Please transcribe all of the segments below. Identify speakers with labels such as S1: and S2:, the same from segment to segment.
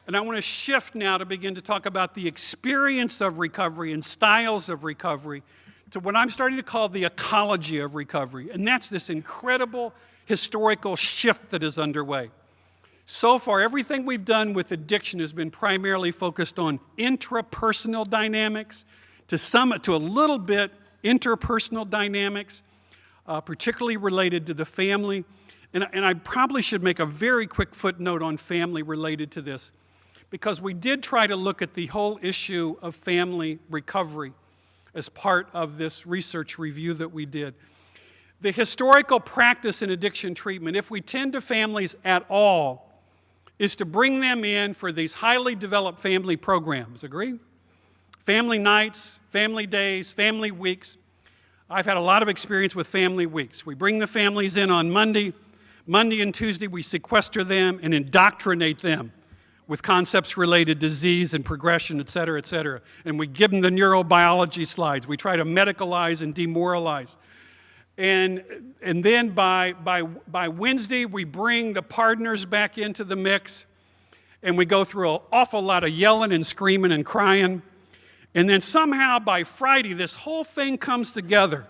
S1: And I want to shift now to begin to talk about the experience of recovery and styles of recovery to what I'm starting to call the ecology of recovery. And that's this incredible historical shift that is underway. So far, everything we've done with addiction has been primarily focused on intrapersonal dynamics, to a little bit interpersonal dynamics, particularly related to the family. And I probably should make a very quick footnote on family related to this, because we did try to look at the whole issue of family recovery as part of this research review that we did. The historical practice in addiction treatment, if we tend to families at all, is to bring them in for these highly developed family programs. Agree? Family nights, family days, family weeks. I've had a lot of experience with family weeks. We bring the families in on Monday. Monday and Tuesday, we sequester them and indoctrinate them with concepts related to disease and progression, et cetera, et cetera. And we give them the neurobiology slides. We try to medicalize and demoralize. And then by Wednesday, we bring the partners back into the mix, and we go through an awful lot of yelling and screaming and crying. And then somehow by Friday, this whole thing comes together,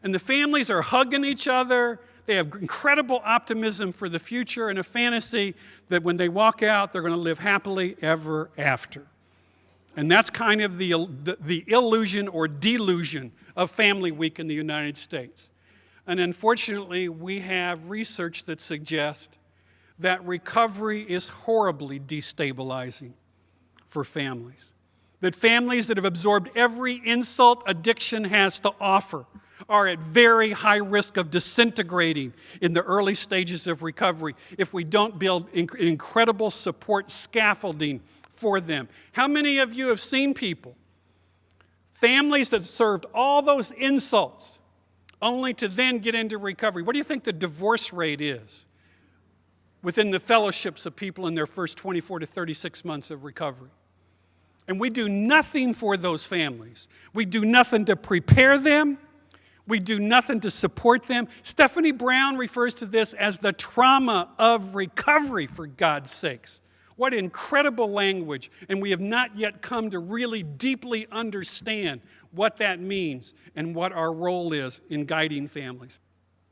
S1: and the families are hugging each other. They have incredible optimism for the future and a fantasy that when they walk out, they're going to live happily ever after. And that's kind of the illusion or delusion of Family Week in the United States. And unfortunately, we have research that suggests that recovery is horribly destabilizing for families. That families that have absorbed every insult addiction has to offer are at very high risk of disintegrating in the early stages of recovery if we don't build incredible support scaffolding for them. How many of you have seen people, families that served all those insults, only to then get into recovery? What do you think the divorce rate is within the fellowships of people in their first 24 to 36 months of recovery? And we do nothing for those families. We do nothing to prepare them. We do nothing to support them. Stephanie Brown refers to this as the trauma of recovery, for God's sakes. What incredible language. And we have not yet come to really deeply understand what that means and what our role is in guiding families.